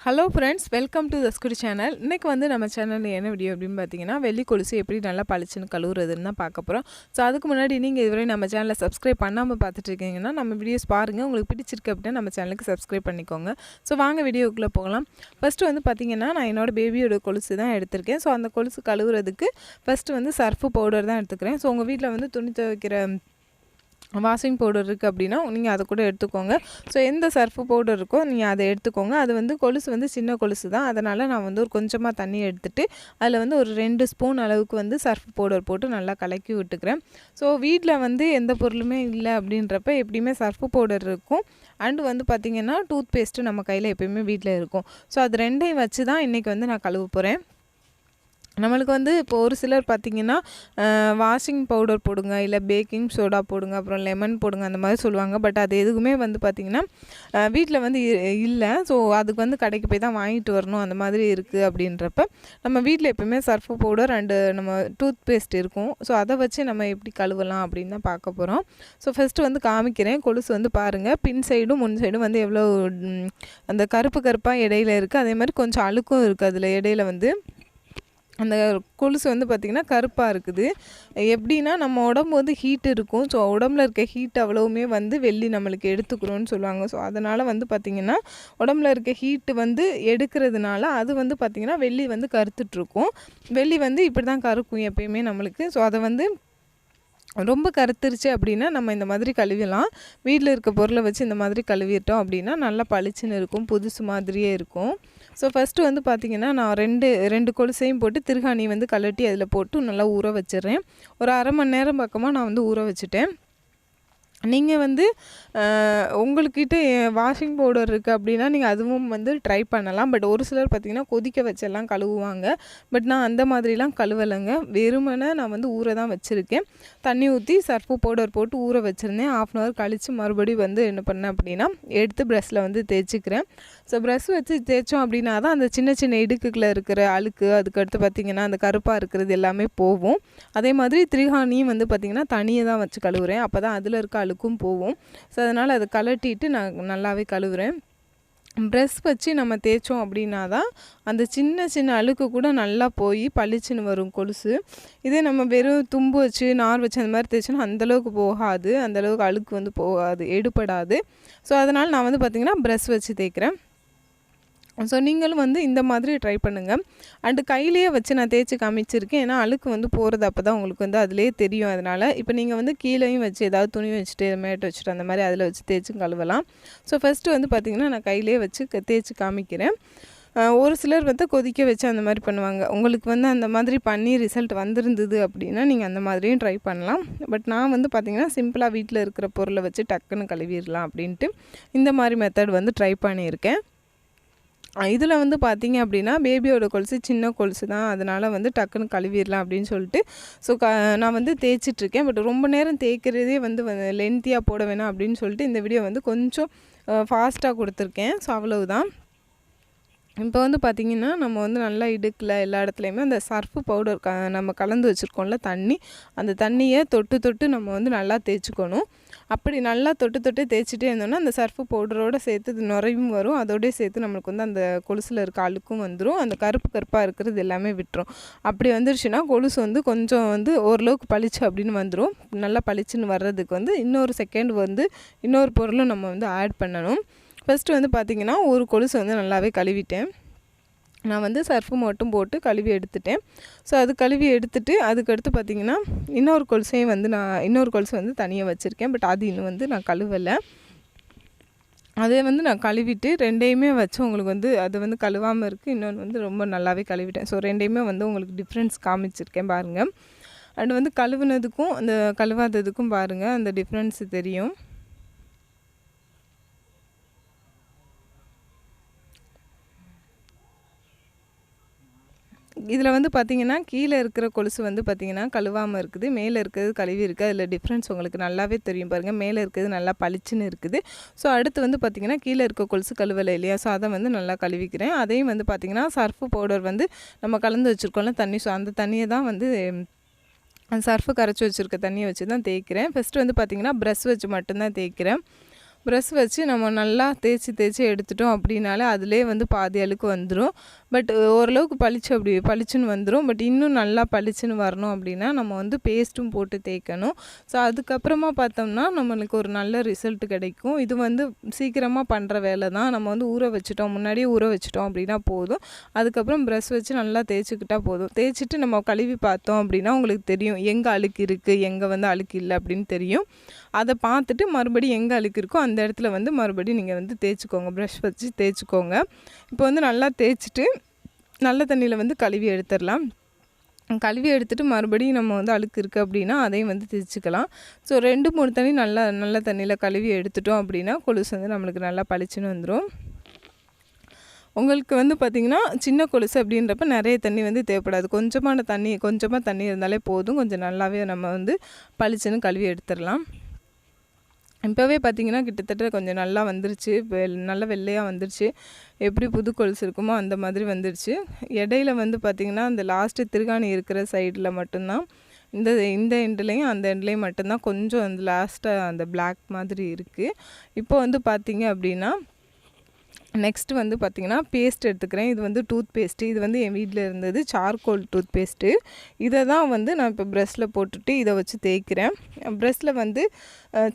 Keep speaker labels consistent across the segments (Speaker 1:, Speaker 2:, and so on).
Speaker 1: Hello friends, welcome to the ஸ்குடி channel. இன்றைக்கி வந்து நம்ம சேனலில் என்ன வீடியோ அப்படின்னு பார்த்தீங்கன்னா, வெள்ளி கொலுசு எப்படி நல்லா பளிச்சுன்னு கழுவுறதுன்னு தான் பார்க்க போகிறோம். ஸோ அதுக்கு முன்னாடி நீங்கள் இதுவரை நம்ம சேனலை சப்ஸ்கிரைப் பண்ணாமல் பார்த்துட்டு இருக்கீங்கன்னா நம்ம வீடியோஸ் பாருங்கள். உங்களுக்கு பிடிச்சிருக்கு அப்படின்னா நம்ம சேனலுக்கு சப்ஸ்கிரைப் பண்ணிக்கோங்க. ஸோ வாங்க வீடியோக்குள்ளே போகலாம். ஃபஸ்ட்டு வந்து பார்த்திங்கன்னா, நான் என்னோடய பேபியோட கொலுசு தான் எடுத்திருக்கேன். ஸோ அந்த கொலுசு கழுவுறதுக்கு ஃபஸ்ட்டு வந்து சர்ஃபு பவுடர் தான் எடுத்துக்கிறேன். ஸோ உங்கள் வீட்டில் வந்து துணி துவைக்கிற வாஷிங் பவுடர் இருக்குது அப்படின்னா நீங்கள் அதை கூட எடுத்துக்கோங்க. ஸோ எந்த சர்ஃபு பவுடர் இருக்கோ நீங்கள் அதை எடுத்துக்கோங்க. அது வந்து கொலுசு வந்து சின்ன கொலுசு தான், அதனால் நான் வந்து ஒரு கொஞ்சமாக தண்ணி எடுத்துகிட்டு அதில் வந்து ஒரு 2 ஸ்பூன் அளவுக்கு வந்து சர்ஃபு பவுடர் போட்டு நல்லா கலக்கி விட்டுக்கிறேன். ஸோ வீட்டில் வந்து எந்த பொருளுமே இல்லை அப்படின்றப்ப எப்படியுமே சர்ஃபு பவுடர் இருக்கும். அண்டு வந்து பார்த்திங்கன்னா டூத் பேஸ்ட்டு நம்ம கையில் எப்போயுமே வீட்டில் இருக்கும். ஸோ அது ரெண்டையும் வச்சு தான் இன்றைக்கி வந்து நான் கழுவ போகிறேன். நம்மளுக்கு வந்து இப்போ ஒரு சிலர் பார்த்திங்கன்னா வாஷிங் பவுடர் போடுங்க, இல்லை பேக்கிங் சோடா போடுங்க, அப்புறம் லெமன் போடுங்க அந்த மாதிரி சொல்லுவாங்க. பட் அது எதுவுமே வந்து பார்த்திங்கன்னா வீட்டில் வந்து இல்லை. ஸோ அதுக்கு வந்து கடைக்கு போய் தான் வாங்கிட்டு வரணும், அந்த மாதிரி இருக்குது. அப்படின்றப்ப நம்ம வீட்டில் எப்போயுமே சர்ஃபு பவுடர் அண்டு நம்ம டூத் பேஸ்ட் இருக்கும். ஸோ அதை வச்சு நம்ம எப்படி கழுவலாம் அப்படின்னு தான் பார்க்க போகிறோம். ஸோ ஃபஸ்ட்டு வந்து காமிக்கிறேன். கொலுசு வந்து பாருங்கள், பின் சைடும் முன் சைடும் வந்து எவ்வளோ அந்த கருப்பு கருப்பாக இடையில இருக்குது. அதே மாதிரி கொஞ்சம் அழுக்கும் இருக்குது. அதில் இடையில வந்து அந்த கொலுசு வந்து பார்த்திங்கன்னா கருப்பாக இருக்குது. எப்படின்னா நம்ம உடம்பு வந்து ஹீட் இருக்கும். ஸோ உடம்புல இருக்க ஹீட் அவ்வளவுமே வந்து வெள்ளி நம்மளுக்கு எடுத்துக்கிறோன்னு சொல்லுவாங்க. ஸோ அதனால் வந்து பார்த்திங்கன்னா உடம்புல இருக்க ஹீட்டு வந்து எடுக்கிறதுனால அது வந்து பார்த்திங்கன்னா வெள்ளி வந்து கருத்துட்ருக்கும். வெள்ளி வந்து இப்படி தான் கருக்கும் எப்பயுமே நம்மளுக்கு. ஸோ அதை வந்து ரொம்ப கருத்துருச்சு அப்படின்னா நம்ம இந்த மாதிரி கழுவிடலாம். வீட்டில் இருக்க பொருளை வச்சு இந்த மாதிரி கழுவிட்டோம் அப்படின்னா நல்லா பளிச்சுன்னு இருக்கும், புதுசு மாதிரியே இருக்கும். ஸோ ஃபஸ்ட்டு வந்து பார்த்திங்கன்னா நான் ரெண்டு கொலுசையும் போட்டு திருகாணி வந்து கழட்டி அதில் போட்டு நல்லா ஊற வச்சிடுறேன். ஒரு அரை மணி நேரம் பக்கமாக நான் வந்து ஊற வச்சுட்டேன். நீங்கள் வந்து உங்கள்கிட்ட வாஷிங் பவுடர் இருக்குது அப்படின்னா நீங்கள் அதுவும் வந்து ட்ரை பண்ணலாம். பட் ஒரு சிலர் பார்த்திங்கன்னா கொதிக்க வச்செல்லாம் கழுவுவாங்க. பட் நான் அந்த மாதிரிலாம் கழுவலைங்க. வெறுமனே நான் வந்து ஊற தான் வச்சுருக்கேன். தண்ணி ஊற்றி சர்ஃபு பவுடர் போட்டு ஊற வச்சுருந்தேன். 1/2 அன் ஹவர் கழித்து மறுபடியும் வந்து என்ன பண்ணேன் அப்படின்னா எடுத்து ப்ரஷ்ஷில் வந்து தேய்ச்சிக்கிறேன். ஸோ ப்ரஷ் வச்சு தேய்ச்சோம் அப்படின்னா தான் அந்த சின்ன சின்ன இடுக்குகளை இருக்கிற அழுக்கு, அதுக்கடுத்து பார்த்திங்கன்னா அந்த கருப்பாக இருக்கிறது எல்லாமே போகும். அதே மாதிரி திரிகாணியும் வந்து பார்த்திங்கன்னா தனியாக தான் வச்சு கழுவுறேன். அப்போ தான் அதில் இருக்க அழுக்கும் போகும். ஸோ அதனால் அதை கழட்டிட்டு நான் நல்லாவே கழுவுறேன். ப்ரஷ் வச்சு நம்ம தேய்ச்சோம் அப்படின்னா தான் அந்த சின்ன சின்ன அழுக்கு கூட நல்லா போய் பளிச்சுன்னு வரும் கொலுசு. இதே நம்ம வெறும் தும்பு வச்சு நார் வச்சு அந்த மாதிரி தேய்ச்சோன்னா அந்தளவுக்கு போகாது, அந்தளவுக்கு அழுக்கு வந்து போகாது, எடுபடாது. ஸோ அதனால் நான் வந்து பார்த்திங்கன்னா ப்ரஷ் வச்சு தேய்க்கிறேன். ஸோ நீங்களும் வந்து இந்த மாதிரி ட்ரை பண்ணுங்கள். அண்டு கையிலேயே வச்சு நான் தேய்ச்சி காமிச்சிருக்கேன். ஏன்னா அழுக்கு வந்து போகிறது அப்போ தான் உங்களுக்கு வந்து அதிலே தெரியும். அதனால் இப்போ நீங்கள் வந்து கீழேயும் வச்சு ஏதாவது துணி வச்சுட்டு மேட் வச்சுட்டு அந்த மாதிரி அதில் வச்சு தேய்ச்சி கழுவலாம். ஸோ ஃபஸ்ட்டு வந்து பார்த்திங்கன்னா நான் கையிலே வச்சு தேய்ச்சி காமிக்கிறேன். ஒரு சிலர் வந்து கொதிக்க வச்சு அந்த மாதிரி பண்ணுவாங்க. உங்களுக்கு வந்து அந்த மாதிரி பண்ணி ரிசல்ட் வந்திருந்தது அப்படின்னா நீங்கள் அந்த மாதிரியும் ட்ரை பண்ணலாம். பட் நான் வந்து பார்த்திங்கன்னா சிம்பிளாக வீட்டில் இருக்கிற பொருளை வச்சு டக்குன்னு கழுவிடலாம் அப்படின்ட்டு இந்த மாதிரி மெத்தட் வந்து ட்ரை பண்ணியிருக்கேன். இதில் வந்து பார்த்திங்க அப்படின்னா பேபியோட கொலுசு சின்ன கொலுசு தான், அதனால் வந்து டக்குன்னு கழுவிடலாம் அப்படின்னு சொல்லிட்டு ஸோ நான் வந்து தேய்ச்சிட்ருக்கேன். பட் ரொம்ப நேரம் தேய்க்கிறதே வந்து லென்த்தியாக போட வேணாம் அப்படின்னு சொல்லிட்டு இந்த வீடியோ வந்து கொஞ்சம் ஃபாஸ்ட்டாக கொடுத்துருக்கேன். ஸோ அவ்வளவுதான். இப்போ வந்து பார்த்திங்கன்னா நம்ம வந்து நல்லா இடுக்கில் எல்லா இடத்துலையுமே அந்த சர்ஃபு பவுடர் நம்ம கலந்து வச்சுருக்கோம்ல தண்ணி, அந்த தண்ணியை தொட்டு தொட்டு நம்ம வந்து நல்லா தேய்ச்சிக்கணும். அப்படி நல்லா தொட்டு தொட்டு தேய்ச்சிட்டே இருந்தோம்னா அந்த சர்ஃபு பவுடரோடு சேர்த்து நுரையும் வரும். அதோடய சேர்த்து நம்மளுக்கு வந்து அந்த கொலுசில் இருக்க அழுக்கும் வந்துடும். அந்த கருப்பு கருப்பாக இருக்கிறது எல்லாமே விட்டுரும். அப்படி வந்துருச்சுன்னா கொலுசு வந்து கொஞ்சம் வந்து ஓரளவுக்கு பளிச்சு அப்படின்னு வந்துடும். நல்லா பளிச்சுன்னு வர்றதுக்கு வந்து இன்னொரு செகண்ட் வந்து இன்னொரு பொருளும் நம்ம வந்து ஆட் பண்ணணும். ஃபஸ்ட்டு வந்து பார்த்திங்கன்னா ஒரு கொலுசு வந்து நல்லாவே கழுவிட்டேன். நான் வந்து சர்ஃபு மட்டும் போட்டு கழுவி எடுத்துட்டேன். ஸோ அது கழுவி எடுத்துட்டு அதுக்கடுத்து பார்த்திங்கன்னா இன்னொரு கொலுசு வந்து தனியாக வச்சுருக்கேன். பட் அது இன்னும் வந்து நான் கழுவலை. அதே வந்து நான் கழுவிட்டு ரெண்டையுமே வச்சு உங்களுக்கு வந்து அது வந்து கழுவாமல் இருக்குது, இன்னொன்று வந்து ரொம்ப நல்லாவே கழுவிட்டேன். ஸோ ரெண்டையுமே வந்து உங்களுக்கு டிஃப்ரென்ஸ் காமிச்சிருக்கேன் பாருங்கள். அண்ட் வந்து கழுவுனதுக்கும் அந்த கழுவாததுக்கும் பாருங்கள் அந்த டிஃப்ரென்ஸு தெரியும். இதில் வந்து பார்த்திங்கன்னா கீழே இருக்கிற கொலுசு வந்து பார்த்திங்கன்னா கழுவாமல் இருக்குது, மேலே இருக்கிறது கழுவி இருக்குது. அதில் டிஃப்ரென்ஸ் உங்களுக்கு நல்லாவே தெரியும் பாருங்கள். மேலே இருக்கிறது நல்லா பளிச்சுன்னு இருக்குது. ஸோ அடுத்து வந்து பார்த்திங்கன்னா கீழே இருக்க கொலுசு கழுவலை இல்லையா, ஸோ அதை வந்து நல்லா கழுவிக்கிறேன். அதையும் வந்து பார்த்திங்கன்னா சர்ஃபு பவுடர் வந்து நம்ம கலந்து வச்சுருக்கோம்ல தண்ணி, ஸோ அந்த தண்ணியை தான் வந்து அந்த சர்ஃபு கரைச்சி வச்சுருக்க தண்ணியை வச்சு தான் தேய்க்கிறேன். ஃபஸ்ட்டு வந்து பார்த்திங்கன்னா ப்ரஷ் வச்சு மட்டும்தான் தேய்க்கிறேன். ப்ரஷ் வச்சு நம்ம நல்லா தேய்ச்சி எடுத்துட்டோம் அப்படின்னாலே அதிலே வந்து பாதி அழுக்கு வந்துடும். பட் ஓரளவுக்கு பளிச்சுன்னு வந்துடும். பட் இன்னும் நல்லா பளிச்சுன்னு வரணும் அப்படின்னா நம்ம வந்து பேஸ்ட்டும் போட்டு தேய்க்கணும். ஸோ அதுக்கப்புறமா பார்த்தோம்னா நம்மளுக்கு ஒரு நல்ல ரிசல்ட் கிடைக்கும். இது வந்து சீக்கிரமாக பண்ணுற வேலை தான். நம்ம வந்து முன்னாடியே ஊற வச்சுட்டோம் அப்படின்னா போதும். அதுக்கப்புறம் ப்ரஷ் வச்சு நல்லா தேய்ச்சிக்கிட்டால் போதும். தேய்ச்சிட்டு நம்ம கழுவி பார்த்தோம் அப்படின்னா உங்களுக்கு தெரியும் எங்கே அழுக்கு இருக்குது, எங்கே வந்து அழுக்கு இல்லை அப்படின்னு தெரியும். அதை பார்த்துட்டு மறுபடியும் எங்கே அழுக்கு இருக்கோ அந்த இடத்துல வந்து மறுபடியும் நீங்கள் வந்து தேய்ச்சிக்கோங்க. ப்ரஷ் வச்சு தேய்ச்சிக்கோங்க. இப்போ வந்து நல்லா தேய்ச்சிட்டு நல்ல தண்ணியில் வந்து கழுவி எடுத்துடலாம். கழுவி எடுத்துகிட்டு மறுபடியும் நம்ம வந்து அழுக்கு இருக்குது அப்படின்னா அதையும் வந்து தேய்ச்சிக்கலாம். ஸோ 2-3 தண்ணி நல்ல தண்ணியில் கழுவி எடுத்துட்டோம் அப்படின்னா கொலுசு வந்து நம்மளுக்கு நல்லா பளிச்சுன்னு வந்துடும். உங்களுக்கு வந்து பார்த்திங்கன்னா சின்ன கொலுசு அப்படின்றப்ப நிறைய தண்ணி வந்து தேவைப்படாது. கொஞ்சமாக தண்ணி இருந்தாலே போதும். கொஞ்சம் நல்லாவே நம்ம வந்து பளிச்சுன்னு கழுவி எடுத்துடலாம். இப்போவே பார்த்திங்கன்னா கிட்டத்தட்ட கொஞ்சம் நல்லா வந்துருச்சு. நல்லா வெள்ளையாக வந்துருச்சு. எப்படி புது கொலுசு இருக்குமோ அந்த மாதிரி வந்துருச்சு. இடையில வந்து பார்த்திங்கன்னா அந்த லாஸ்ட்டு திருகாணி இருக்கிற சைடில் மட்டும்தான் இந்த எண்ட்லேயும் அந்த எண்ட்லேயும் மட்டும்தான் கொஞ்சம் அந்த லாஸ்ட்டாக அந்த பிளாக் மாதிரி இருக்குது. இப்போ வந்து பார்த்திங்க அப்படின்னா நெக்ஸ்ட்டு வந்து பார்த்திங்கன்னா பேஸ்ட் எடுத்துக்கிறேன். இது வந்து டூத் பேஸ்ட்டு. இது வந்து என் வீட்டில் இருந்தது சார்கோல் டூத் பேஸ்ட்டு. இதை தான் வந்து நான் இப்போ ப்ரஷ்ஷில் போட்டுட்டு இதை வச்சு தேய்க்கிறேன். ப்ரஷ்ஷில் வந்து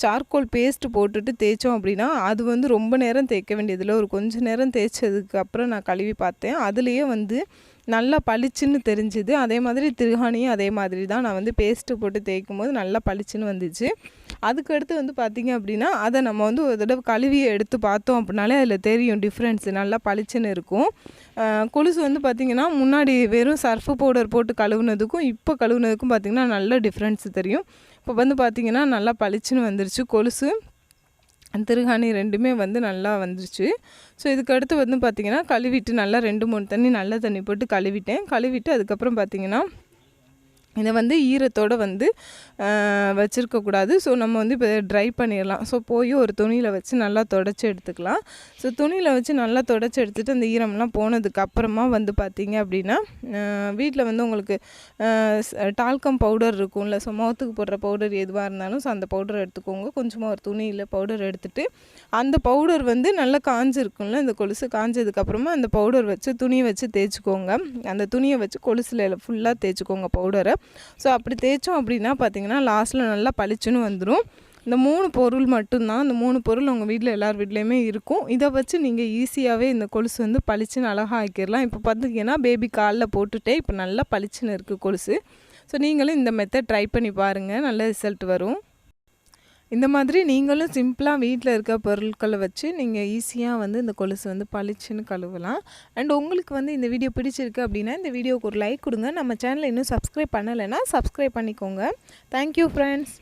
Speaker 1: சார்கோல் பேஸ்ட்டு போட்டுட்டு தேய்ச்சோம் அப்படின்னா அது வந்து ரொம்ப நேரம் தேய்க்க வேண்டியதில்லை. ஒரு கொஞ்சம் நேரம் தேய்ச்சதுக்கு அப்புறம் நான் கழுவி பார்த்தேன். அதுலேயே வந்து நல்லா பளிச்சுன்னு தெரிஞ்சுது. அதே மாதிரி திருகாணியும் அதே மாதிரி தான் நான் வந்து பேஸ்ட்டு போட்டு தேய்க்கும் போது நல்லா பளிச்சுன்னு வந்துச்சு. அதுக்கடுத்து வந்து பார்த்திங்க அப்படின்னா அதை நம்ம வந்து ஒரு தடவை கழுவி எடுத்து பார்த்தோம் அப்படின்னாலே அதில் தெரியும் டிஃப்ரென்ஸு. நல்லா பளிச்சுன்னு இருக்கும். கொலுசு வந்து பார்த்திங்கன்னா முன்னாடி வெறும் சர்ஃபு பவுடர் போட்டு கழுவுனதுக்கும் இப்போ கழுவுனதுக்கும் பார்த்திங்கன்னா நல்ல டிஃப்ரென்ஸு தெரியும். இப்போ வந்து பார்த்திங்கன்னா நல்லா பளிச்சுன்னு வந்துருச்சு கொலுசு. திருகாணி 2மே வந்து நல்லா வந்துருச்சு. ஸோ இதுக்கடுத்து வந்து பார்த்திங்கன்னா கழுவிட்டு நல்லா 2-3 தண்ணி நல்ல தண்ணி போட்டு கழுவிட்டு அதுக்கப்புறம் பார்த்திங்கன்னா இதை வந்து ஈரத்தோடு வந்து வச்சுருக்கக்கூடாது. ஸோ நம்ம வந்து இப்போ ட்ரை பண்ணிடலாம். ஸோ போய் ஒரு துணியில் வச்சு நல்லா தொடச்சி எடுத்துக்கலாம். ஸோ துணியில் வச்சு நல்லா தொடச்சி எடுத்துகிட்டு அந்த ஈரம்லாம் போனதுக்கப்புறமா வந்து பார்த்திங்க அப்படின்னா வீட்டில் வந்து உங்களுக்கு டால்கம் பவுடர் இருக்கும்ல. ஸோ முகத்துக்கு போடுற பவுடர் எதுவாக இருந்தாலும் ஸோ அந்த பவுடர் எடுத்துக்கோங்க. கொஞ்சமாக ஒரு துணியில் பவுடர் எடுத்துகிட்டு அந்த பவுடர் வந்து நல்லா காஞ்சிருக்கும்ல. இந்த கொலுசு காஞ்சதுக்கப்புறமா அந்த பவுடர் வச்சு துணியை வச்சு தேய்ச்சிக்கோங்க. அந்த துணியை வச்சு கொலுசில் ஃபுல்லாக தேய்ச்சிக்கோங்க பவுடரை. ஸோ அப்படி தேய்ச்சோம் அப்படின்னா பார்த்திங்கன்னா லாஸ்ட்டில் நல்லா பளிச்சுன்னு வந்துடும். இந்த 3 பொருள் மட்டும்தான். இந்த 3 பொருள் உங்கள் வீட்டில் எல்லார் வீட்லேயுமே இருக்கும். இதை வச்சு நீங்கள் ஈஸியாகவே இந்த கொலுசு வந்து பளிச்சுன்னு அழகாக ஆக்கிடலாம். இப்போ பார்த்திங்கன்னா பேபி காலில் போட்டுகிட்டே இப்போ நல்லா பளிச்சுன்னு இருக்குது கொலுசு. ஸோ நீங்களும் இந்த மெத்தட் ட்ரை பண்ணி பாருங்கள். நல்ல ரிசல்ட் வரும். இந்த மாதிரி நீங்களும் சிம்பிளாக வீட்டில் இருக்க பொருட்களை வச்சு நீங்கள் ஈஸியாக வந்து இந்த கொலுசு வந்து பளிச்சுன்னு கழுவலாம். அண்ட் உங்களுக்கு வந்து இந்த வீடியோ பிடிச்சிருக்கு அப்படின்னா இந்த வீடியோவுக்கு ஒரு லைக் கொடுங்க. நம்ம சேனலை இன்னும் சப்ஸ்கிரைப் பண்ணலைன்னா சப்ஸ்கிரைப் பண்ணிக்கோங்க. Thank you friends.